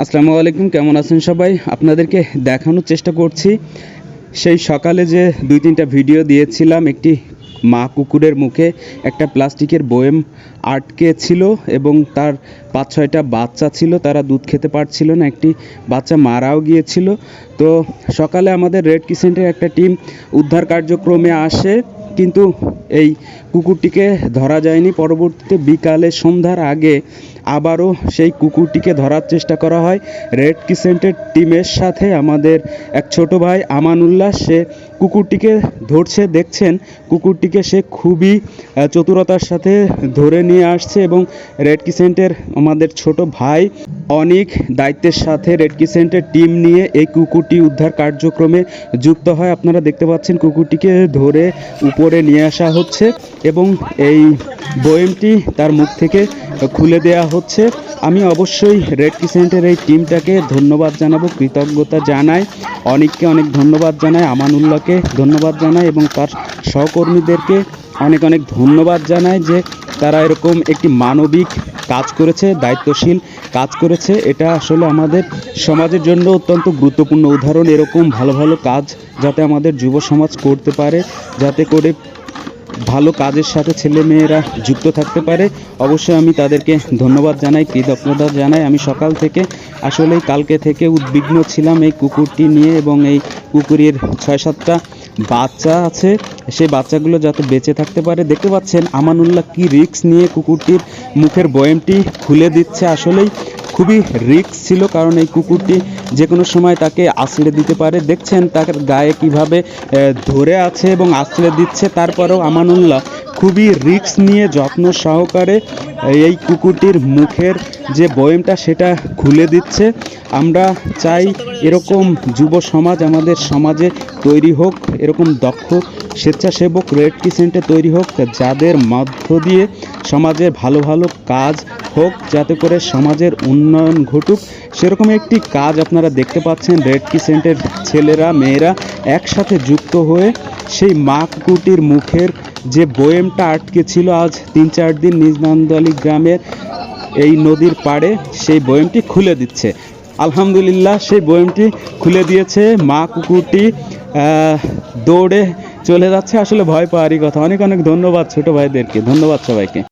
আসসালামু আলাইকুম, কেমন আছেন সবাই? আপনাদেরকে দেখানোর চেষ্টা করছি সেই সকালে যে 2-3টা ভিডিও দিয়েছিলাম। একটি মা কুকুরের মুখে একটা প্লাস্টিকের বয়াম আটকে ছিল এবং তার 5-6টা বাচ্চা ছিল, তারা দুধ খেতে পারছিল না, একটি বাচ্চা মারাও গিয়েছিল। তো সকালে আমাদের রেড ক্রিসেন্টের একটা টিম উদ্ধার কার্যক্রমে আসে, কিন্তু এই কুকুরটিকে ধরা যায়নি। পরবর্তীতে বিকালে সন্ধ্যার আগে আবারও সেই কুকুরটিকে ধরার চেষ্টা করা হয় রেড ক্রিসেন্টের টিমের সাথে। আমাদের এক ছোট ভাই আমানুল্লাহ, সে কুকুরটিকে ধরছে। দেখছেন কুকুরটিকে সে খুবই চতুরতার সাথে ধরে নিয়ে আসছে এবং রেড ক্রিসেন্টের আমাদের ছোট ভাই অনেক দায়িত্বের সাথে রেড ক্রিসেন্টের টিম নিয়ে এই কুকুরটি উদ্ধার কার্যক্রমে যুক্ত হয়। আপনারা দেখতে পাচ্ছেন কুকুরটিকে ধরে উপরে নিয়ে আসা হচ্ছে এবং এই বয়ামটি তার মুখ থেকে খুলে দেয়া হচ্ছে। আমি অবশ্যই রেড ক্রিসেন্টের এই টিমটাকে ধন্যবাদ জানাবো, কৃতজ্ঞতা জানাই, অনেককে অনেক ধন্যবাদ জানাই, আমানুল্লাহকে ধন্যবাদ জানাই এবং তার সহকর্মীদেরকে অনেক অনেক ধন্যবাদ জানাই যে তারা এরকম একটি মানবিক কাজ করেছে, দায়িত্বশীল কাজ করেছে। এটা আসলে আমাদের সমাজের জন্য অত্যন্ত গুরুত্বপূর্ণ উদাহরণ। এরকম ভালো ভালো কাজ যাতে আমাদের যুব সমাজ করতে পারে, যাতে করে ভালো কাজের সাথে ছেলে মেয়েরা যুক্ত থাকতে পারে, অবশ্যই আমি তাদেরকে ধন্যবাদ জানাই, কৃতজ্ঞতা জানাই। আমি সকাল থেকে আসলে কালকে থেকে উদ্বিগ্ন ছিলাম এই কুকুরটি নিয়ে এবং এই কুকুরের 6-7টা বাচ্চা আছে, সেই বাচ্চাগুলো যাতে বেঁচে থাকতে পারে। দেখতে পাচ্ছেন আমানুল্লাহ কি রিস্ক নিয়ে কুকুরটির মুখের বয়ামটি খুলে দিচ্ছে। আসলেই খুবই রিস্ক ছিল, কারণ এই কুকুরটি যে কোনো সময় তাকে আছড়ে দিতে পারে। দেখছেন তার গায়ে কিভাবে ধরে আছে এবং আছড়ে দিচ্ছে। তারপরেও আমানুল্লাহ খুবই রিস্ক নিয়ে যত্ন সহকারে এই কুকুরটির মুখের যে বয়ামটা সেটা খুলে দিচ্ছে। আমরা চাই এরকম যুব সমাজ আমাদের সমাজে তৈরি হোক, এরকম দক্ষ স্বেচ্ছাসেবক রেড ক্রিসেন্টে তৈরি হোক, যাদের মধ্য দিয়ে সমাজে ভালো ভালো কাজ হোক, যাতে করে সমাজের উন্নয়ন ঘটুক। সেরকম একটি কাজ আপনারা দেখতে পাচ্ছেন রেড ক্রিসেন্টের ছেলেরা মেয়েরা একসাথে যুক্ত হয়ে সেই মা কুকুরটির মুখের যে বয়ামটা আটকে ছিল আজ 3-4 দিন নিজ নান্দোয়ালি গ্রামের এই নদীর পাড়ে, সেই বয়ামটি খুলে দিচ্ছে। আলহামদুলিল্লাহ, সেই বয়ামটি খুলে দিয়েছে। মা কুকুরটি দৌড়ে চলে যাচ্ছে। আসলে ভয় পাওয়ারই কথা। অনেক অনেক ধন্যবাদ ছোট ভাইদেরকে, ধন্যবাদ সবাইকে।